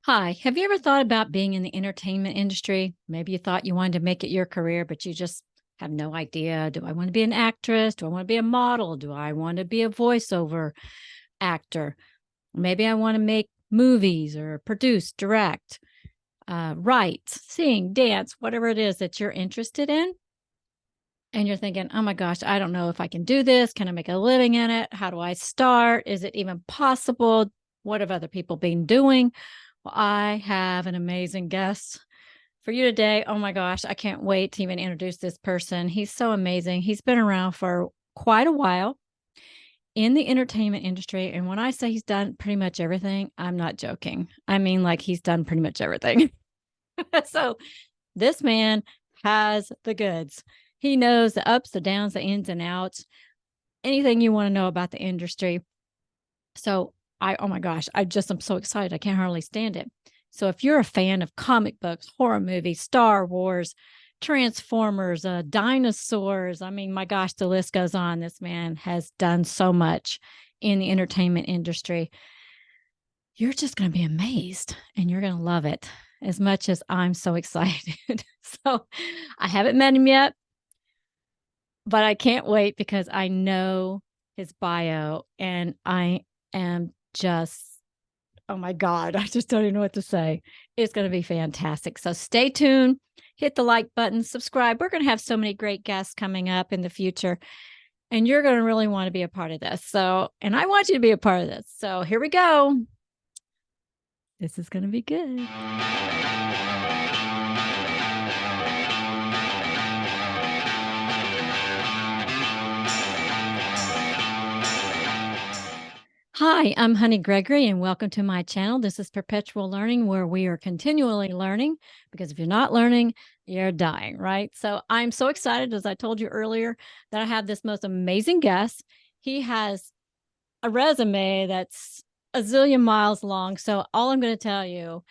Hi, have you ever thought about being in the entertainment industry? Maybe you thought you wanted to make it your career, but you just have no idea. Do I want to be an actress? Do I want to be a model? Do I want to be a voiceover actor? Maybe I want to make movies or produce, direct, write, sing, dance, whatever it is that you're interested in. And you're thinking, oh my gosh, I don't know if I can do this. Can I make a living in it? How do I start? Is it even possible? What have other people been doing? Well, I have an amazing guest for you today. Oh my gosh, I can't wait to even introduce this person. He's so amazing. He's been around for quite a while in the entertainment industry. And when I say he's done pretty much everything, I'm not joking. I mean, like he's done pretty much everything. So this man has the goods. He knows the ups, the downs, the ins and outs, anything you want to know about the industry. So oh my gosh, I'm so excited. I can't hardly stand it. So if you're a fan of comic books, horror movies, Star Wars, Transformers, dinosaurs, I mean, my gosh, the list goes on. This man has done so much in the entertainment industry. You're just going to be amazed and you're going to love it as much as I'm so excited. So I haven't met him yet, but I can't wait because I know his bio and I am just, oh my God, I just don't even know what to say. It's going to be fantastic. So stay tuned, hit the like button, subscribe. We're going to have so many great guests coming up in the future, and you're going to really want to be a part of this. So, and I want you to be a part of this. So here we go. This is going to be good. Hi, I'm Honey Gregory, and welcome to my channel. This is Perpetual Learning, where we are continually learning, because if you're not learning, you're dying, right? So I'm so excited, as I told you earlier, that I have this most amazing guest. He has a resume that's a zillion miles long. So all I'm going to tell you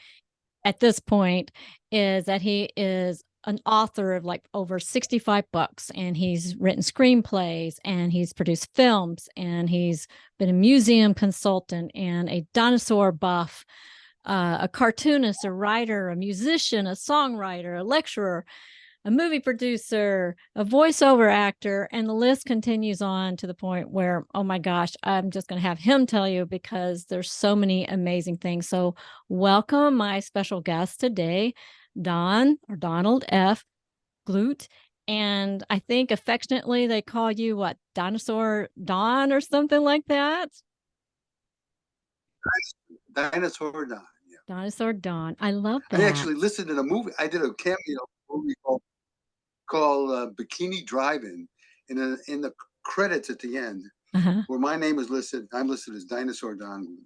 at this point is that he is an author of like over 65 books, and he's written screenplays, and he's produced films, and he's been a museum consultant and a dinosaur buff, a cartoonist, a writer, a musician, a songwriter, a lecturer, a movie producer, a voiceover actor, and the list continues on to the point where, oh my gosh, I'm just going to have him tell you because there's so many amazing things. So welcome my special guest today, Donald F. Glut. And I think affectionately they call you what, Dinosaur Don or something like that? Dinosaur Don. Yeah. Dinosaur Don. I love I that. actually listened to a movie. I did a cameo movie called Bikini Drive-In, in the credits at the end, Uh-huh. where my name is listed. I'm listed as Dinosaur Don.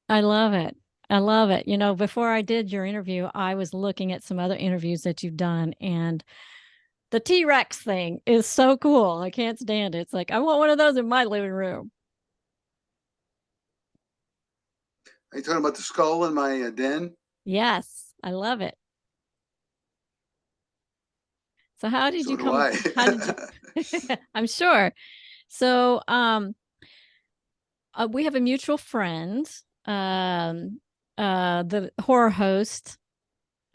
I love it. I love it. You know, before I did your interview, I was looking at some other interviews that you've done, and the T-Rex thing is so cool. I can't stand it. It's like, I want one of those in my living room. Are you talking about the skull in my den? Yes, I love it. So how did So you do come, I. how did you, I'm sure. So, we have a mutual friend, the horror host.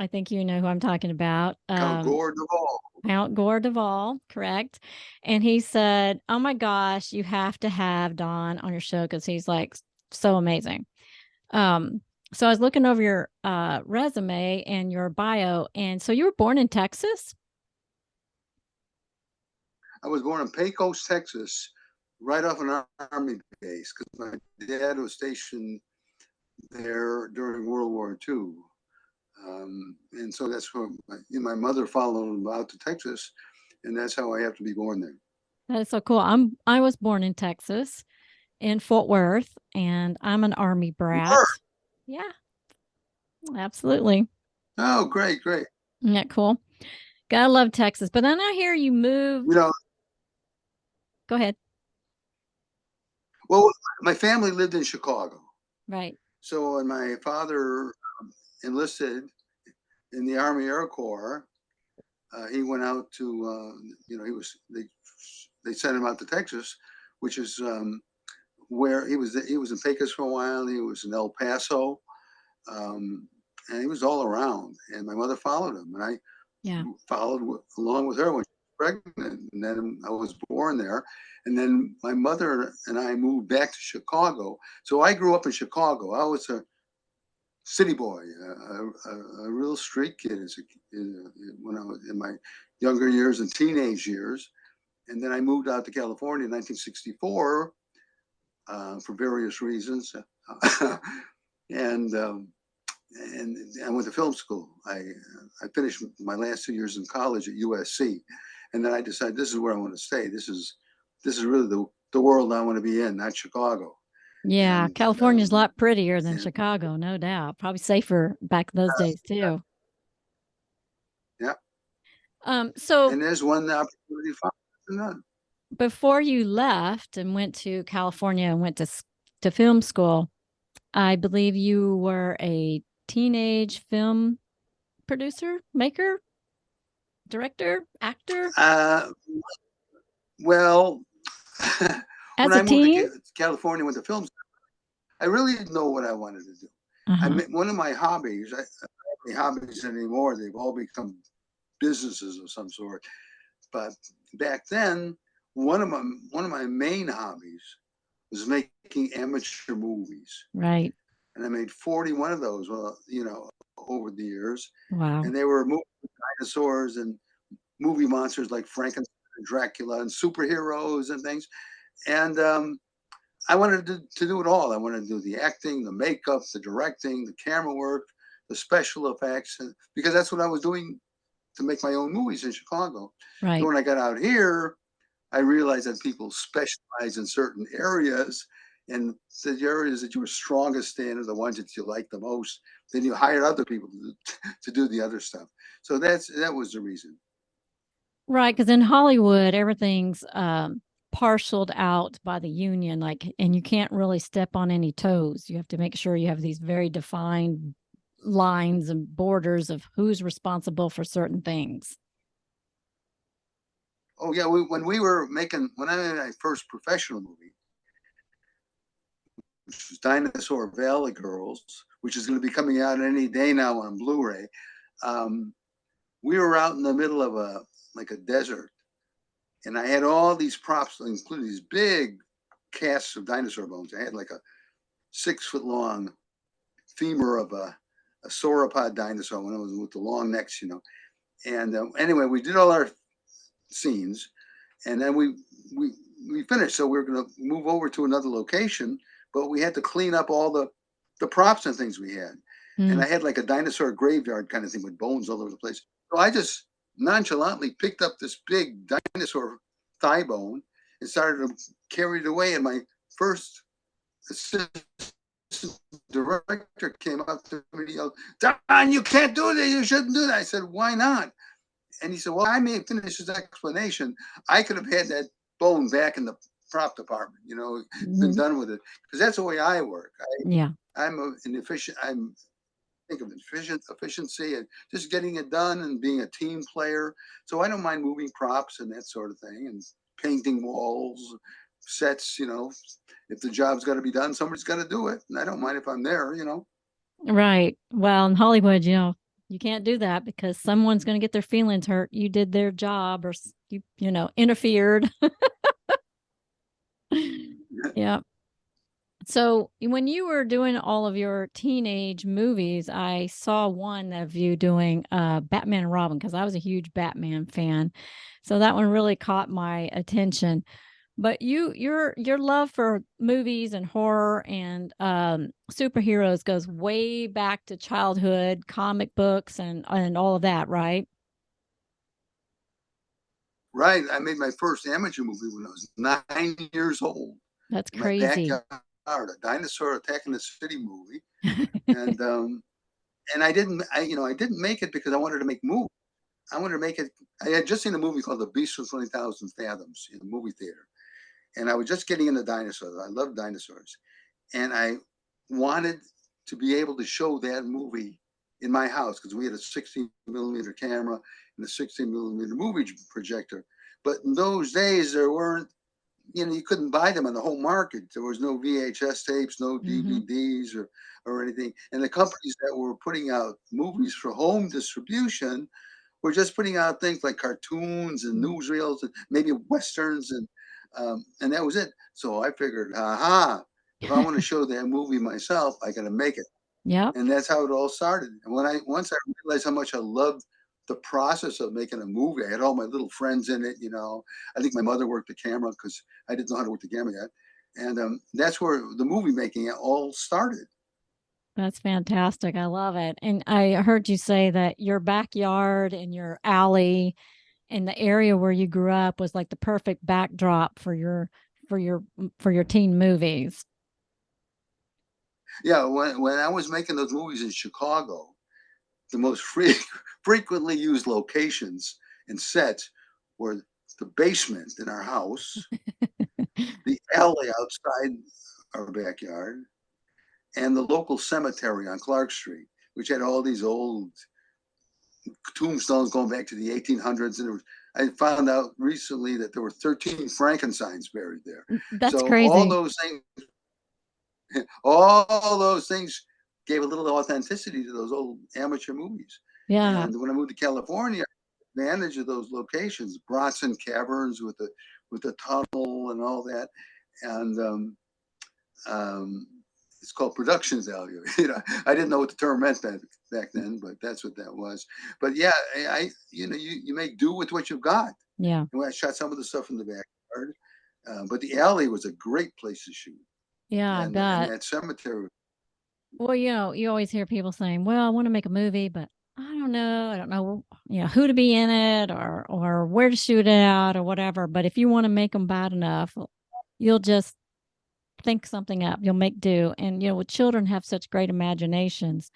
I think you know who I'm talking about. Count Gore Duvall. Count Gore Duvall, correct. And he said, oh my gosh, you have to have Don on your show because he's like so amazing. Um, so I was looking over your resume and your bio. And so you were born in Texas? I was born in Pecos, Texas, right off an army base because my dad was stationed there during World War II. And so that's where my mother followed him out to Texas, and that's how I have to be born there. That is so cool. I was born in Texas, in Fort Worth, and I'm an Army You were? brat. Yeah, absolutely. Oh, great, great. Isn't that cool? Gotta love Texas. But then I hear you You moved. know, Go ahead. well, my family lived in Chicago. Right. So when my father enlisted in the Army Air Corps, he went out to, they sent him out to Texas, which is where he was in Pecos for a while. He was in El Paso. Um, and he was all around. And my mother followed him, and I Yeah. followed along with her when she was pregnant. And then I was born there. And then my mother and I moved back to Chicago. So I grew up in Chicago. I was a city boy, a real street kid when I was in my younger years and teenage years. And then I moved out to California in 1964 for various reasons. and and I went to film school. I finished my last 2 years in college at USC, and then I decided this is where I want to stay. This is really the world I want to be in, not Chicago. Yeah, And California's a lot prettier than and Chicago, no doubt. Probably safer back those days too. yeah, So and there's one opportunity for none. before you left and went to California and went to film school, I believe you were a teenage film producer, maker, director, actor Uh, well, when as a I moved teen. to California, went to film school, I really didn't know what I wanted to do. Uh-huh. One of my hobbies. I don't have any hobbies anymore. They've all become businesses of some sort. But back then, one of my main hobbies was making amateur movies, Right. and I made 41 of those. Well, over the years, Wow. and they were movie dinosaurs and movie monsters like Frankenstein and Dracula and superheroes and things. And I wanted to do it all. I wanted to do the acting, the makeup, the directing, the camera work, the special effects, because that's what I was doing to make my own movies in Chicago. So Right. when I got out here, I realized that people specialize in certain areas, and the areas that you were strongest in are the ones that you like the most. Then you hire other people to do the other stuff. So that was the reason. Right, because in Hollywood, everything's, parceled out by the union, like, and you can't really step on any toes. You have to make sure you have these very defined lines and borders of who's responsible for certain things. Oh yeah, when I made my first professional movie, which was Dinosaur Valley Girls, which is going to be coming out any day now on Blu-ray. Um, we were out in the middle of a desert, and I had all these props, including these big casts of dinosaur bones. I had like a 6 foot long femur of a sauropod dinosaur, when it was with the long necks. And anyway, we did all our scenes, and then we finished. So we were going to move over to another location, but we had to clean up all the props and things we had. And Mm. I had like a dinosaur graveyard kind of thing with bones all over the place. So I just nonchalantly picked up this big dinosaur thigh bone and started to carry it away. And my first assistant director came up to me and yelled, "Don, you can't do that. You shouldn't do that." I said, "Why not?" And he said, "Well, I may finish his explanation. I could have had that bone back in the prop department, been Mhm. done with it." Because that's the way I work. Yeah. I'm think of efficiency and just getting it done and being a team player. So I don't mind moving props and that sort of thing, and painting walls, sets. If the job's got to be done, somebody's got to do it, and I don't mind if I'm there. Right. Well, in Hollywood, you can't do that because someone's gonna get their feelings hurt. You did their job or interfered. Yeah. So when you were doing all of your teenage movies, I saw one of you doing Batman and Robin because I was a huge Batman fan. So that one really caught my attention. But your love for movies and horror and superheroes goes way back to childhood, comic books and all of that, right? Right. I made my first amateur movie when I was 9 years old That's in my crazy. backyard, a dinosaur attacking the city movie. And I didn't make it because I wanted to make movies. I wanted to make it. I had just seen a movie called The Beast from 20,000 Fathoms in a movie theater, and I was just getting into dinosaurs. I love dinosaurs, and I wanted to be able to show that movie in my house because we had a 16 millimeter camera and a 16 millimeter movie projector. But in those days, there weren't you couldn't buy them on the home market. There was no VHS tapes, no Hmm. DVDs or anything. And the companies that were putting out movies for home distribution were just putting out things like cartoons and newsreels and maybe westerns and that was it. So I figured, aha, if I want to show that movie myself, I got to make it. Yep. And that's how it all started. And once I realized how much I loved the process of making a movie, I had all my little friends in it. I think my mother worked the camera because I didn't know how to work the camera yet, and that's where the movie making all started. That's fantastic. I love it. And I heard you say that your backyard and your alley and the area where you grew up was like the perfect backdrop for your teen movies. Yeah, when I was making those movies in Chicago, the most frequently used locations and sets were the basement in our house, the alley outside our backyard, and the local cemetery on Clark Street, which had all these old tombstones going back to the 1800s. And I found out recently that there were 13 Frankensteins buried there. That's So all crazy. those things, all those things gave a little authenticity to those old amateur movies. Yeah. And when I moved to California, advantage of those locations, Bronson Caverns with the tunnel and all that, and um, it's called production value. I didn't know what the term meant back then, but that's what that was. But yeah, you make do with what you've got. Yeah. And I shot some of the stuff in the backyard, but the alley was a great place to shoot, Yeah, I and bet. that cemetery. Well, you always hear people saying, "Well, I want to make a movie, but I don't know. I don't know, who to be in it or where to shoot it at or whatever. But if you want to make them bad enough, you'll just think something up. You'll make do." And with children have such great imaginations,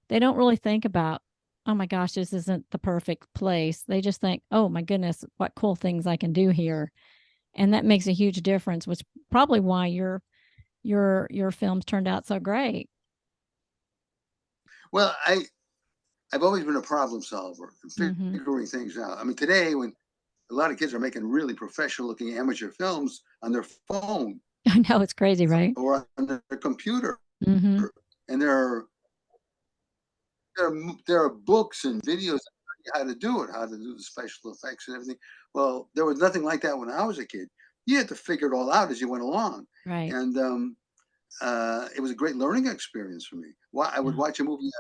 they don't really think about, "Oh my gosh, this isn't the perfect place." They just think, "Oh my goodness, what cool things I can do here." And that makes a huge difference, which probably why your films turned out so great. Well, I've always been a problem solver and Hmm. figuring things out. I mean, today when a lot of kids are making really professional looking amateur films on their phone I know it's crazy, right? or on their computer, Hmm. and there are books and videos how to do it, how to do the special effects and everything. Well, there was nothing like that when I was a kid. You had to figure it all out as you went along, Right. and it was a great learning experience for me. Why I would Yeah. watch a movie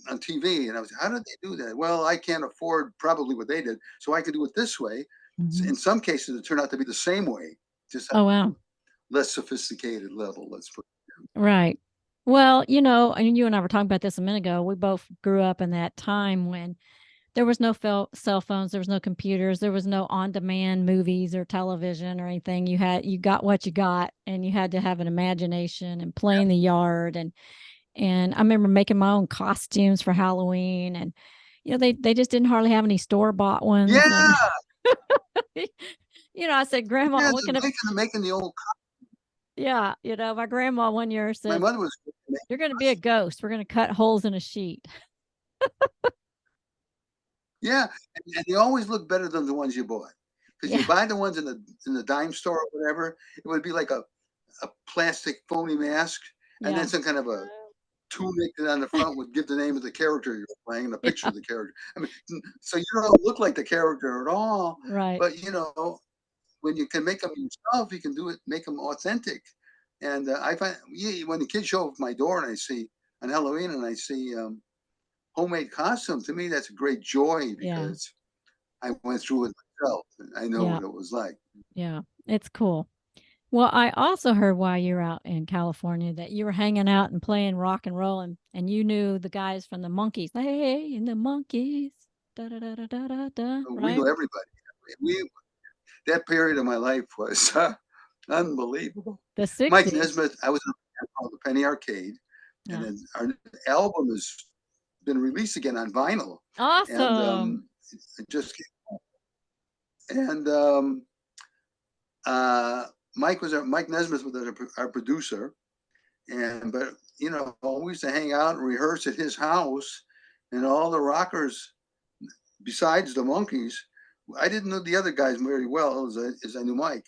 on TV, and I was, how did they do that? Well, I can't afford probably what they did, so I could do it this way. Hmm. In some cases, it turned out to be the same way, just Oh, wow. less sophisticated level. Let's put. Right. Well, and you and I were talking about this a minute ago. We both grew up in that time when there was no cell phones, there was no computers, there was no on-demand movies or television or anything. You got what you got, and you had to have an imagination and play in the yard. And I remember making my own costumes for Halloween, and they just didn't hardly have any store-bought Yeah, ones. And I said, "Grandma, yeah, what can making the old. yeah, my grandma one year My said, mother was making "You're going to be a ghost. We're going to cut holes in a sheet." yeah, and they always look better than the ones you bought because you Yeah. buy the ones in the dime store or whatever. It would be like a plastic phony mask, and then Yeah. some kind of a tunic on the front would give the name of the character you're playing and a picture Yeah. of the character. I mean, so you don't look like the character at all. Right. But when you can make them yourself, you can do it, make them authentic. And I find when the kids show up at my door and I see on Halloween and I see homemade costume, to me that's a great joy Yeah. because I went through it myself and I know Yeah. what it was like. Yeah. It's cool. Well, I also heard while you were out in California that you were hanging out and playing rock and roll, and you knew the guys from the Monkeys. Hey, and the Monkeys. Da da da da da da da. We Right? know everybody. We That period of my life was unbelievable. The Mike 60s. Nesmith, I was in a band called the Penny Arcade, and Yeah. then our album has been released again on vinyl, and Awesome. it just and uh, Mike Nesmith was our producer, and but we used to hang out and rehearse at his house, and all the rockers besides the Monkees I didn't know the other guys very well as I knew Mike,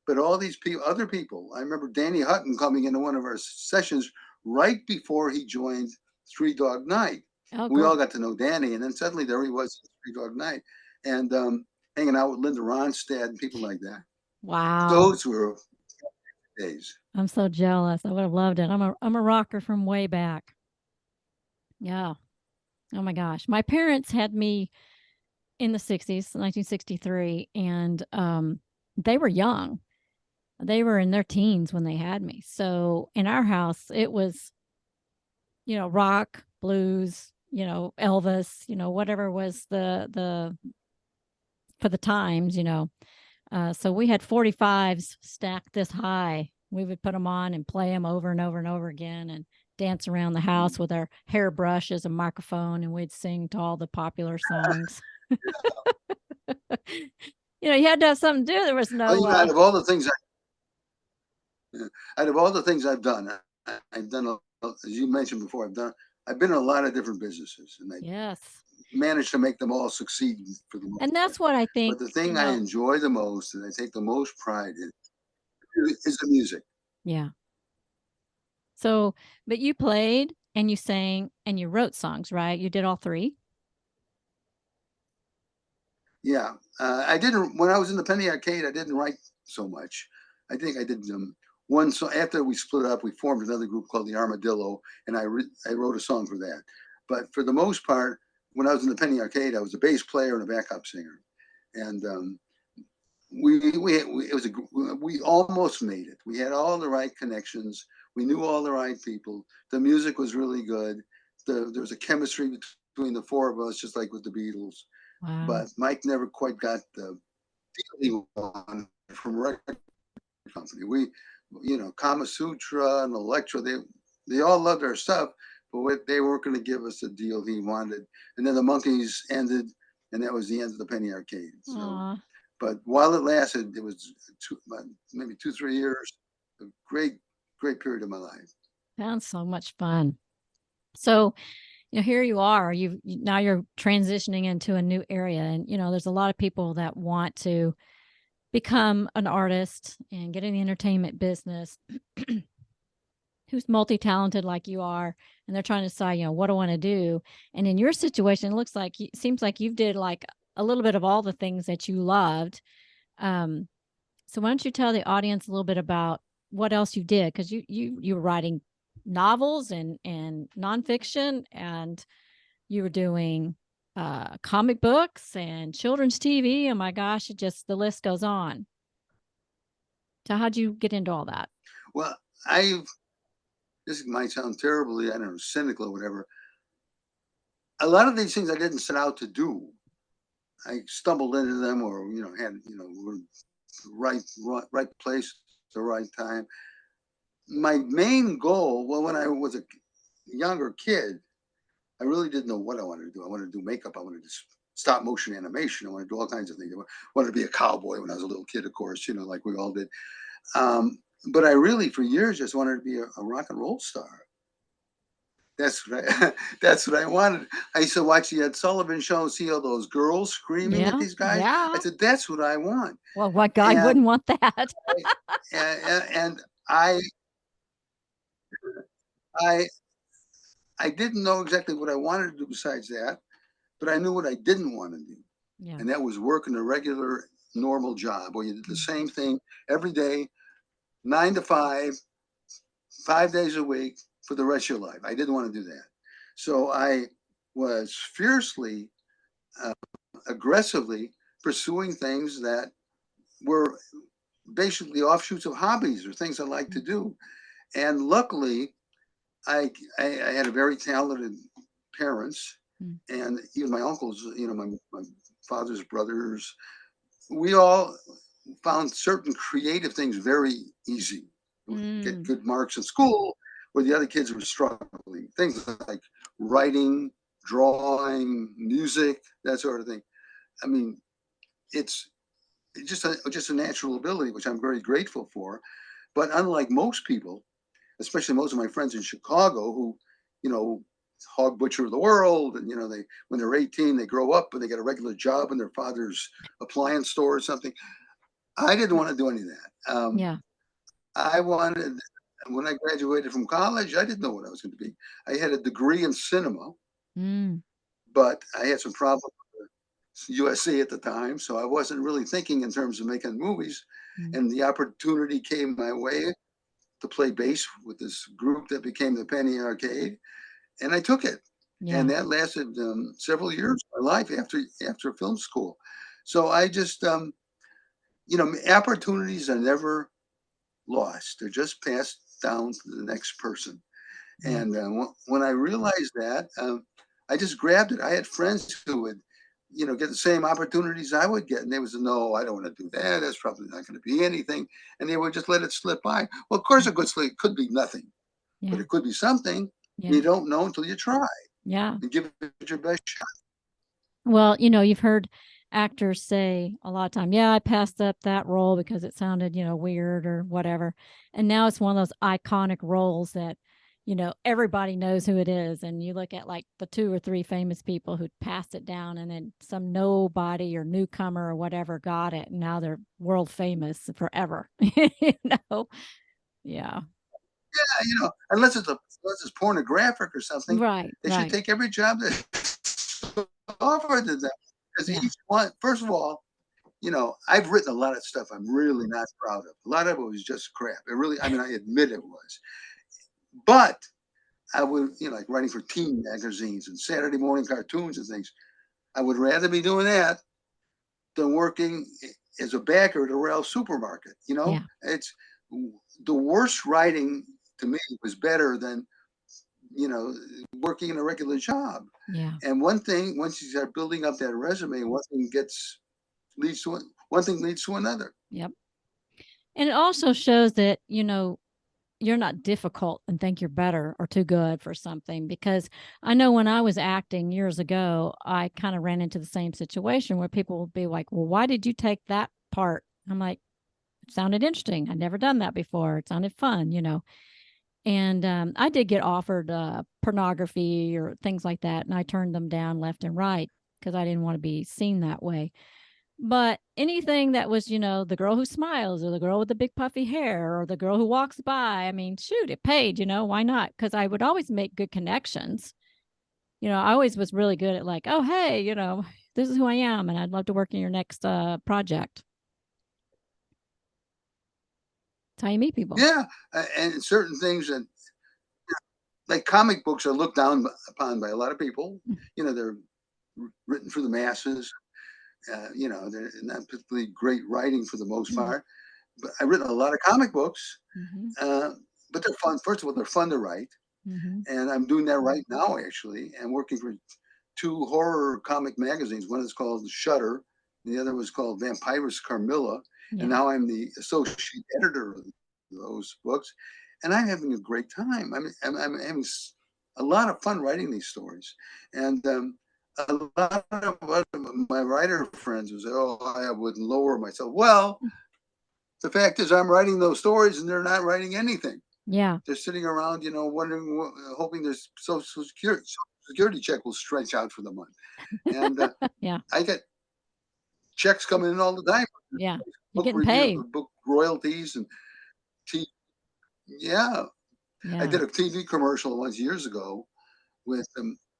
but all these other people. I remember Danny Hutton coming into one of our sessions right before he joined Three Dog Night. Oh, We all cool. got to know Danny, and then suddenly there he was at Three Dog Night, and hanging out with Linda Ronstadt and people like that. Wow. Those were days. I'm so jealous. I would have loved it. I'm a rocker from way back. Yeah. Oh my gosh. My parents had me in the 60s, 1963, and they were young. They were in their teens when they had me. So in our house, it was, rock, blues, Elvis, whatever was the for the times, So we had 45s stacked this high. We would put them on and play them over and over and over again and dance around the house with our hairbrush as a microphone, and we'd sing to all the popular songs. You had to have something to do. There was Well, no out of all the things out of all the things I've done, I've done, as you mentioned before, I've been in a lot of different businesses, and I yes. managed to make them all succeed for the most And part. that's what I But think, the thing I enjoy the most and I take the most pride in is the music. yeah. So, but you played and you sang and you wrote songs, right? You did all three? Yeah, I didn't when I was in the Penny Arcade. I didn't write so much. I think I did one song after we split up. We formed another group called the Armadillo, and I wrote a song for that. But for the most part, when I was in the Penny Arcade, I was a bass player and a backup singer, and it was we almost made it. We had all the right connections. We knew all the right people. The music was really good. There was a chemistry between the four of us, just like with the Beatles. Wow. But Mike never quite got the deal he wanted from a record company. Kama Sutra and Elektra, they all loved our stuff, but they weren't going to give us the deal he wanted. And then the Monkees ended, and that was the end of the Penny Arcade. So, Aw, but while it lasted, it was maybe 2, 3 years, a great, great period of my life. sounds so much fun. So, here you are. Now you're transitioning into a new area, and there's a lot of people that want to become an artist and get in the entertainment business who's multi-talented like you are, and they're trying to decide, what do I want to do. And in your situation, it seems like you did like a little bit of all the things that you loved. um so why don't you tell the audience a little bit about what else you did, because you were writing novels and nonfiction, and you were doing comic books and children's TV. Oh my gosh, the list goes on. So how'd you get into all that? Well, I've this might sound terribly, I don't know, cynical or whatever. A lot of these things I didn't set out to do. I stumbled into them, or had right place, the right time. My main goal, well, when I was a younger kid, I really didn't know what I wanted to do. I wanted to do makeup. I wanted to stop motion animation. I wanted to do all kinds of things. I wanted to be a cowboy when I was a little kid, of course, like we all did. But I really, for years, just wanted to be a rock and roll star. That's what I, that's what I wanted. I used to watch the Ed Sullivan Show and see all those girls screaming at Yeah, these guys. I yeah. said, that's what I want. Well, what guy And wouldn't want that? and I I didn't know exactly what I wanted to do besides that, but I knew what I didn't want to do, Yeah. and that was work in a regular, normal job where you did the same thing every day, 9 to 5, 5 days a week for the rest of your life. I didn't want to do that, so I was fiercely, uh, aggressively pursuing things that were basically offshoots of hobbies or things I like to do. And luckily, I had a very talented parents, Mm. and even my uncles, my father's brothers, we all found certain creative things very easy. Get Mm. good marks in school where the other kids were struggling. Things like writing, drawing, music, that sort of thing. I mean, it's just a natural ability, which I'm very grateful for. But unlike most people, especially most of my friends in Chicago, who, you know, hog butcher of the world, and they when they're 18 they grow up and they get a regular job in their father's appliance store or something. I didn't want to do any of that. Yeah. I wanted When I graduated from college, I didn't know what I was going to be. I had a degree in cinema, Mm. but I had some problems with USC at the time, so I wasn't really thinking in terms of making movies. Mm. And the opportunity came my way to play bass with this group that became the Penny Arcade, and I took it. And Yeah. that lasted several years of my life after film school. So I just, opportunities are never lost; they're just passed down to the next person. Yeah. And when I realized that, I just grabbed it. I had friends who would, get the same opportunities I would get, and they would say, "No, I don't want to do that. That's probably not going to be anything," and they would just let it slip by. Well, of course, it could be nothing, but Yeah. it could be something. Yeah. You don't know until you try Yeah. and give it your best shot. Well, you've heard actors say a lot of time, yeah, I passed up that role because it sounded, weird or whatever. And now it's one of those iconic roles that, everybody knows who it is. And you look at like the 2 or 3 famous people who passed it down, and then some nobody or newcomer or whatever got it. And now they're world famous forever. know? Yeah. Yeah, unless it's pornographic or something, Right. they should Right. take every job that's offered to them because Yeah. each one. First of all, I've written a lot of stuff I'm really not proud of. A lot of it was just crap. I admit it was. But I would, like writing for teen magazines and Saturday morning cartoons and things. I would rather be doing that than working as a backer at a Ralph's supermarket. Yeah. It's the worst writing to me was better than, you know, working in a regular job. Yeah. And one thing, once you start building up that resume, one thing leads to another. Yep. And it also shows that, you're not difficult and think you're better or too good for something. Because I know when I was acting years ago, I kind of ran into the same situation where people would be like, well, why did you take that part? I'm like, it sounded interesting. I'd never done that before. It sounded fun. And I did get offered pornography or things like that. And I turned them down left and right because I didn't want to be seen that way. But anything that was, the girl who smiles or the girl with the big puffy hair or the girl who walks by, I mean, shoot, it paid, why not? Because I would always make good connections. I always was really good at like, oh, hey, this is who I am and I'd love to work in your next project. That's how you meet people. Yeah, and certain things that like comic books are looked down upon by a lot of people. They're written for the masses. They're not particularly great writing for the most part. But I've written a lot of comic books, Mm-hmm. but they're fun. First of all, they're fun to write, Mm-hmm. and I'm doing that right now actually, and working for 2 horror comic magazines. One is called Shudder, and the other was called Vampirus Carmilla, and Yeah. now I'm the associate editor of those books, and I'm having a great time. I'm having a lot of fun writing these stories, and a lot of my writer friends would say, "Oh, I wouldn't lower myself." Well, the fact is, I'm writing those stories, and they're not writing anything. Yeah. They're sitting around, wondering, hoping their social security check will stretch out for the month. And Yeah. I get checks coming in all the time. Yeah. You're Book getting review, paid. book royalties, and t- yeah, I Yeah. did a TV commercial once years ago with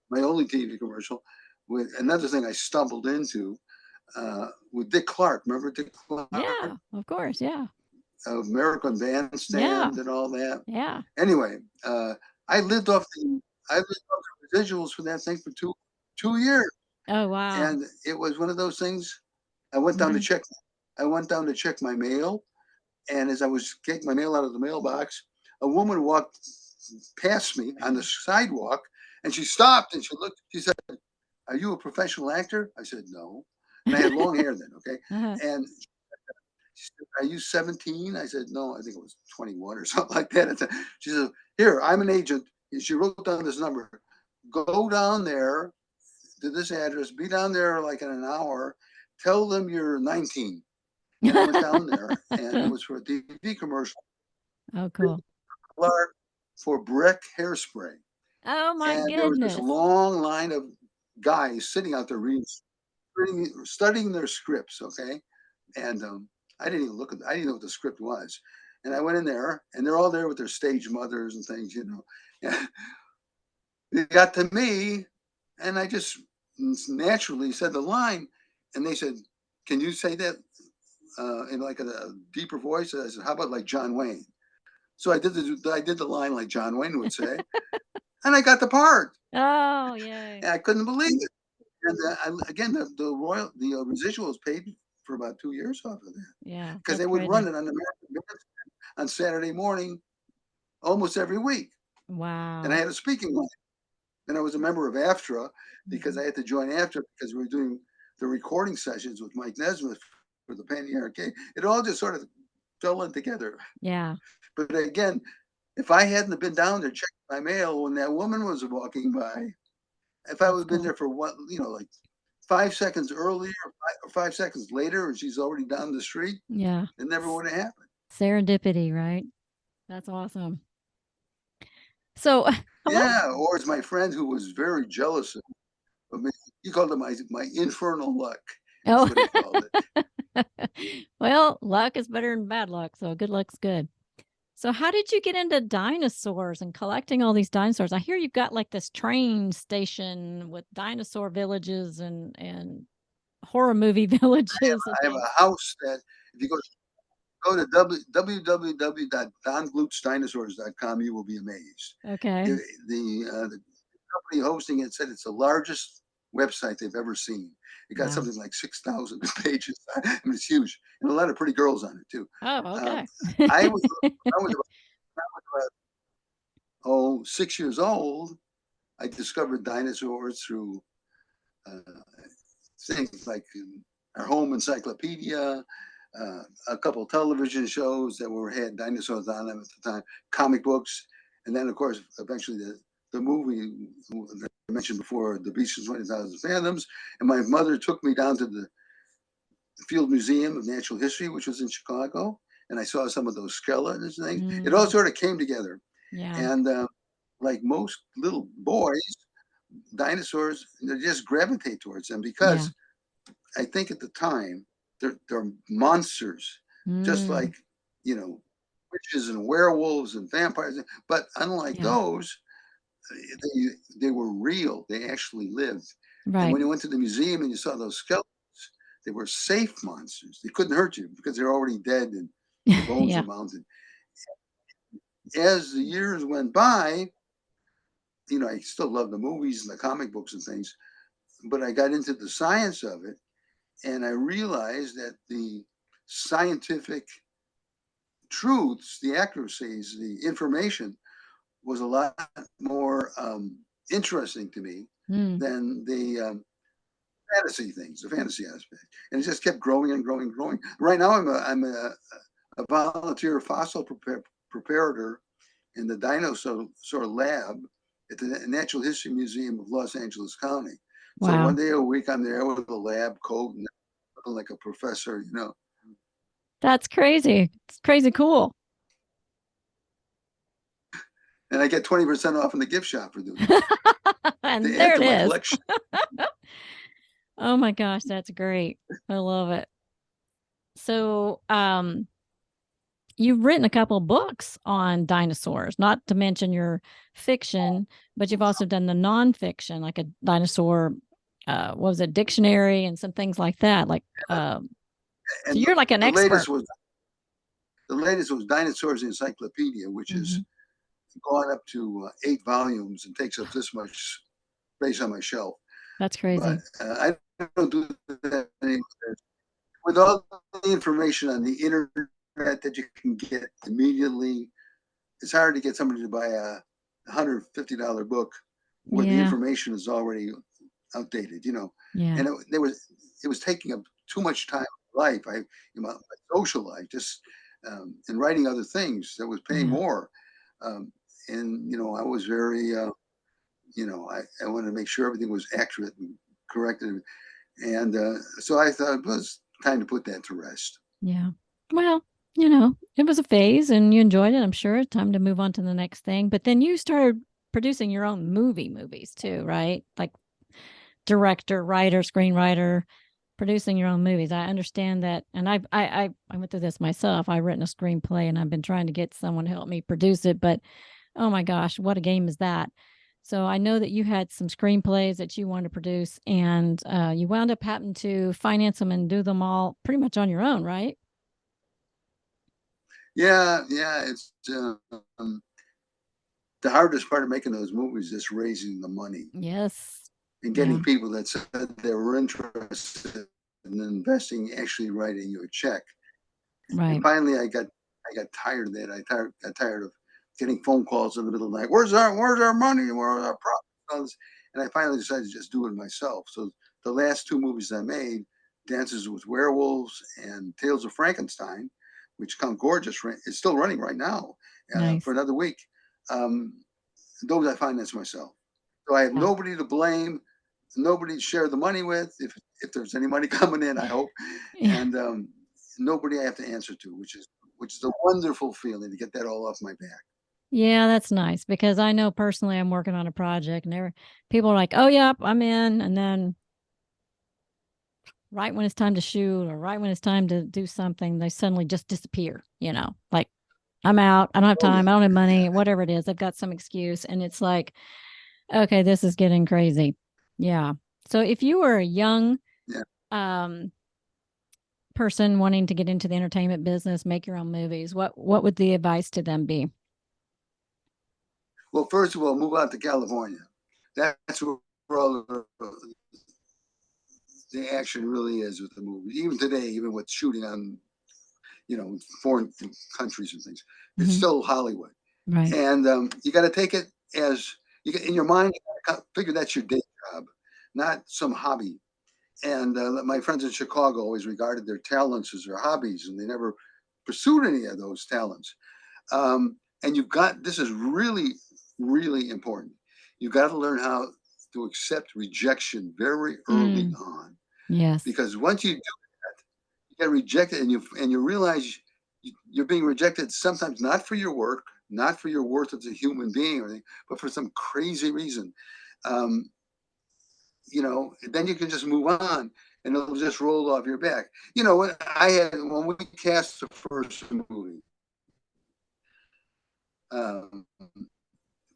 my only TV commercial with another thing I stumbled into with Dick Clark. Remember Dick Clark? Yeah. Of course. Yeah. American Yeah. Bandstand and all that. Yeah. Anyway, I lived off the residuals for that thing for two years, Oh, wow. and it was one of those things. I went down to Mm-hmm. check. I went down to check my mail, and as I was getting my mail out of the mailbox, a woman walked past me on the sidewalk, and she stopped and she looked. She said, "Are you a professional actor?" I said, "No," and I had long hair then. Okay, Uh-huh. and she said, "Are you 17?" I said, "No, I think it was 21 or something like that." She said, "Here, I'm an agent." And she wrote down this number. Go down there to this address. Be down there like in an hour. Tell them you're 19. And I went down there, and it was for a TV commercial. Oh, cool. Clark for Breck hairspray. Oh my And there was this goodness. long line of guys sitting out there reading, studying their scripts. Okay, and I didn't even look at. I didn't know what the script was, and I went in there, and they're all there with their stage mothers and things, you know. And it got to me, and I just naturally said the line, and they said, "Can you say that in like a deeper voice?" I said, "How about like John Wayne?" So I did the line like John Wayne would say, and I got the part. Oh, yay. And I couldn't believe it. And again, the residuals paid for about 2 years off of that Yeah, because that's they would run crazy. it on American Bandstand on Saturday morning almost every week. And I Wow. had a speaking line. And I was a member of AFTRA because Mhm. I had to join AFTRA because we were doing the recording sessions with Mike Nesmith for the Penny Arcade. It all just sort of fell in together. Yeah. But again, if I hadn't have been down there checking my mail when that woman was walking by, if I would That's have been cool. there for what, like 5 seconds earlier or 5 seconds later, and she's already down the street, Yeah. it never S would have happened. serendipity, right? That's awesome. So, what Yeah, or as my friend who was very jealous of me, he called it my infernal luck. Is oh. what he called it. Well, luck is better than bad luck, so good luck's good. So how did you get into dinosaurs and collecting all these dinosaurs? I hear you've got like this train station with dinosaur villages and horror movie villages and I have things. a house that if you go to www.donglutzdinosaurs.com, you will be amazed. Okay. The company hosting it said it's the largest website they've ever seen. It got Wow. something like 6,000 pages. I mean, it's huge, and a lot of pretty girls on it too. Oh, Um, okay. I was I was about 6 years old. I discovered dinosaurs through uh, things like our home encyclopedia, a couple television shows that had dinosaurs on them at the time, comic books, and then of course eventually the movie that I mentioned before, The Beast and 20,000 Fathoms. And my mother took me down to the Field Museum of Natural History, which was in Chicago, and I saw some of those skeletons and things. It all Mm, sort of came together, yeah. and like most little boys, dinosaurs they just gravitate towards them Yeah. because I think at the time they're monsters, just Mm, like you know witches and werewolves and vampires. But unlike yeah. those, they they were real. They actually lived. And Right. when you went to the museum and you saw those skeletons, they were safe monsters. They couldn't hurt you because they're already dead and the bones are Yeah. mounted. As the years went by, I still love the movies and the comic books and things, but I got into the science of it and I realized that the scientific truths, the accuracies, the information was a lot more interesting to me Mm, than the fantasy things, the fantasy aspect. And it just kept growing and growing and growing. Right now, I'm a volunteer fossil preparator in the dinosaur lab at the Natural History Museum of Los Angeles County. So wow. one day a week, I'm there with a lab coat and like a professor. That's crazy. It's crazy cool. And I get 20% off in the gift shop for doing that And to add there it to my is. collection. Oh my gosh, that's great. I love it. So, you've written a couple books on dinosaurs, not to mention your fiction, but you've also done the nonfiction, like a dinosaur, what was it, dictionary and some things like that. Like, so And you're like an the expert. latest was the latest was Dinosaurs Encyclopedia, which is Hmm. gone up to 8 volumes and takes up this much space on my shelf. That's But crazy. I don't do that anymore. With all the information on the internet that you can get immediately, it's hard to get somebody to buy a $150 book where the Yeah. information is already outdated. Yeah. And it was taking up too much time in life. My social life, just and writing other things that was paying Yeah. more. Um, and I was very, I wanted to make sure everything was accurate and correct, and so I thought it was time to put that to rest. Yeah. Well, it was a phase and you enjoyed it, I'm sure. Time to move on to the next thing. But then you started producing your own movies too, right? Like director, writer, screenwriter, producing your own movies. I understand that, and I went through this myself. I've written a screenplay, and I've been trying to get someone to help me produce it. But oh my gosh, what a game is that! So I know that you had some screenplays that you wanted to produce, and you wound up having to finance them and do them all pretty much on your own, right? Yeah, yeah. It's the hardest part of making those movies is raising the money Yes. and Yeah. getting people that said they were interested in investing, actually writing you a check. And Right. finally, I got tired of that. Got tired of getting phone calls in the middle of the night. Where's our money? Where's our profits? And I finally decided to just do it myself. So the last two movies I made, Dances with Werewolves and Tales of Frankenstein, which come gorgeous, it's still running right now for Nice. another week. Um, those I finance myself. So I have Yeah. nobody to blame, nobody to share the money with, if there's any money coming in, I hope, Yeah. and nobody I have to answer to, which is a wonderful feeling to get that all off my back. Yeah, that's nice because I know personally I'm working on a project and people are like, "Oh, yep, I'm in," and then right when it's time to shoot or right when it's time to do something, they suddenly just disappear. Like I'm out. I don't have Oh yeah, time. I don't have yeah, money. Whatever it is, they've got some excuse, and it's like, okay, this is getting crazy. Yeah. So if you were a young yeah. um, person wanting to get into the entertainment business, make your own movies, what would the advice to them be? Well, first of all, move out to California. That's where all the action really is with the movie. Even today, even with shooting on foreign countries and things, it's Hmm. still Hollywood. Right. And you got to take it as in your mind. You gotta figure that's your day job, not some hobby. And my friends in Chicago always regarded their talents as their hobbies, and they never pursued any of those talents. And you've got this is really, really important. You've got to learn how to accept rejection very early Mm, on, yes. because once you do that, you get rejected, and you realize you're being rejected sometimes not for your work, not for your worth as a human being or anything, but for some crazy reason. Um, then you can just move on and it'll just roll off your back. When we cast the first movie, um,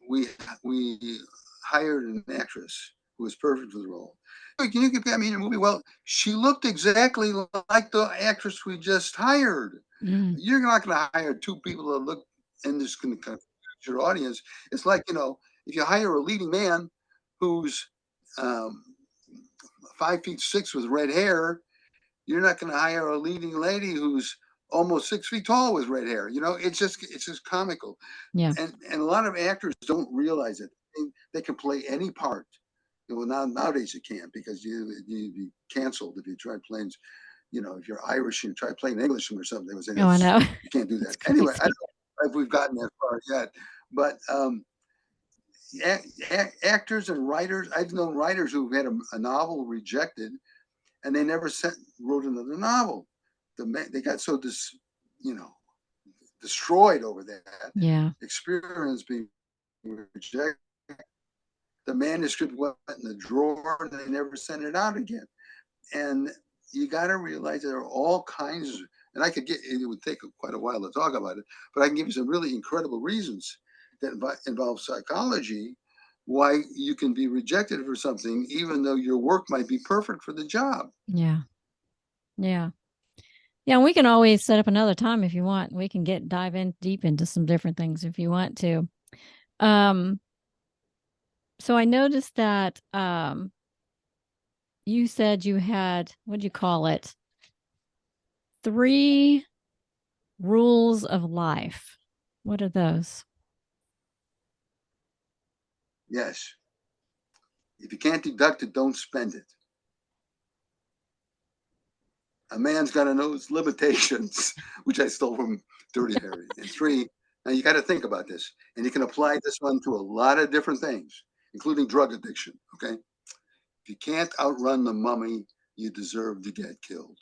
we we hired an actress who was perfect for the role. Can you get me in a movie? Well, she looked exactly like the actress we just hired. Mm, You're not going to hire two people that look and just going to confuse your audience. It's like if you hire a leading man who's um, 5'6" with red hair, you're not going to hire a leading lady who's almost 6 feet tall with red hair. It's just comical, yeah. and a lot of actors don't realize it. They can play any part. Well, nowadays you can't, because you'd be canceled if you try playing. If you're Irish and you try playing English or something, they would say Oh, I that's know. you can't do that. It's Anyway, I don't crazy. know if we've gotten that far yet, but actors and writers. I've known writers who've had a novel rejected, and they never wrote another novel. They got so you know, destroyed over that Yeah. experience being rejected. The manuscript went in the drawer, and they never sent it out again. And you got to realize there are all kinds of, and it would take quite a while to talk about it, but I can give you some really incredible reasons that involve psychology why you can be rejected for something, even though your work might be perfect for the job. Yeah. Yeah. Yeah. And we can always set up another time if you want. We can dive in deep into some different things if you want to. Um, so I noticed that you said you had, what'd you call it? 3 rules of life. What are those? Yes. If you can't deduct it, don't spend it. A man's got to know his limitations, which I stole from Dirty Harry. And 3, now you got to think about this, and you can apply this one to a lot of different things, including drug addiction. Okay, if you can't outrun the mummy, you deserve to get killed.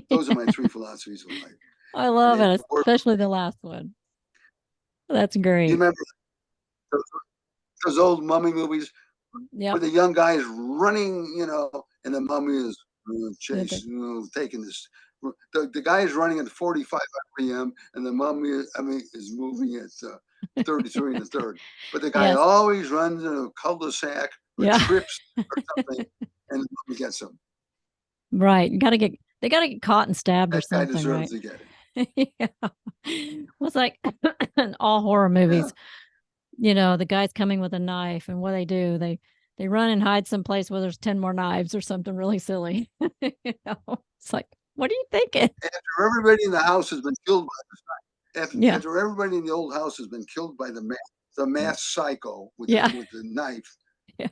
Those are my 3 philosophies of life, I and love they it, work. especially the last one. That's Do you great. remember those? those old mummy movies Yep. where the young guy is running, and the mummy is Yeah, the chasing, taking this. The guy is running at 45 RPM, and the mummy, is moving at 33 and a third. But the guy Yes. always runs in a cul-de-sac or Yeah. trips or something, and the mummy gets him. Right. They gotta get caught and stabbed or That guy something, deserves right? to get it. Yeah. Well, it's like in all horror Yeah. movies, the guy's coming with a knife, and what do, they run and hide someplace where there's 10 more knives or something really silly. It's like, what are you thinking? After everybody in the house has been killed by Yeah. after everybody in the old house has been killed by the Yeah. masked psycho with Yeah. the knife, Yeah.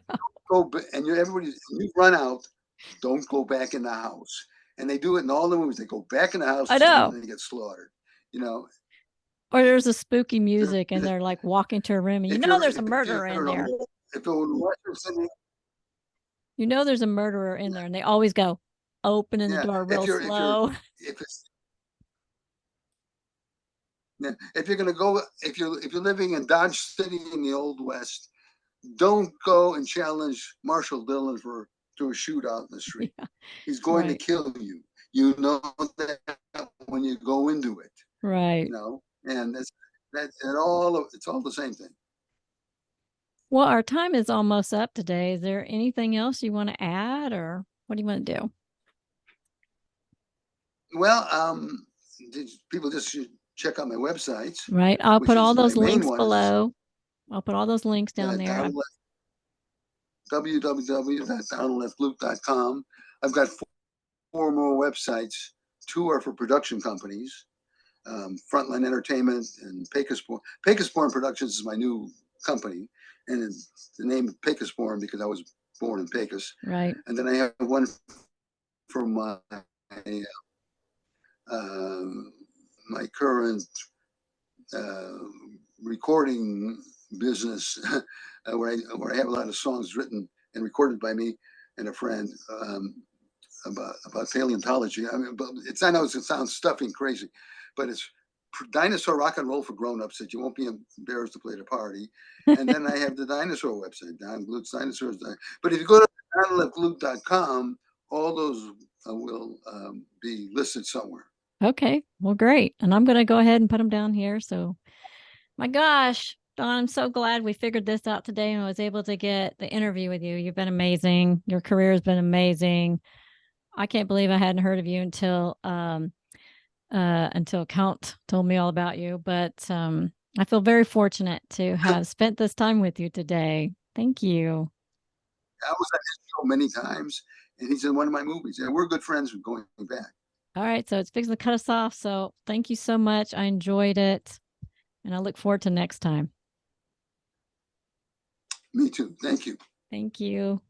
and you run out. Don't go back in the house. And they do it in all the movies. They go back in the house I and know. then they get slaughtered. You know, Or there's a spooky they're music and just, they're like walking to a room and if you're there's a if murderer in you're in a there. if you're in Western City, There's a murderer in there and they always go opening the yeah. door real slow. If it's yeah, if you're gonna go if you're living in Dodge City in the Old West, don't go and challenge Marshall Dillon to a shootout in the street. Yeah. He's going to Right. kill you. You know that when you go into it. Right. And it's all the same thing. Well, our time is almost up today. Is there anything else you want to add or what do you want to do? Well, people just should check out my websites, Right. I'll which put all is my those main links one is below. I'll put all those links down there. www.donleftglut.com. I've got four more websites. Two are for production companies, Frontline Entertainment and Pecosborn. Pecosborn Productions is my new company, and it's the name of Pecosborn because I was born in Pecos. Right. And then I have one for my current uh, recording business, where I have a lot of songs written and recorded by me and a friend, about paleontology. I mean, but I know it sounds stuffy and crazy, but it's dinosaur rock and roll for grown-ups that you won't be embarrassed to play at a party. And then I have the dinosaur website, Don Glut's Dinosaurs. But if you go to donleftglut.com, all those will be listed somewhere. Okay. Well, great. And I'm going to go ahead and put them down here. So, my gosh, Don, I'm so glad we figured this out today and I was able to get the interview with you. You've been amazing. Your career has been amazing. I can't believe I hadn't heard of you until Count told me all about you. But I feel very fortunate to have spent this time with you today. Thank you. I was at his show many times, and he's in one of my movies, and we're good friends going back. All right. So it's fixing to cut us off. So thank you so much. I enjoyed it. And I look forward to next time. Me too. Thank you. Thank you.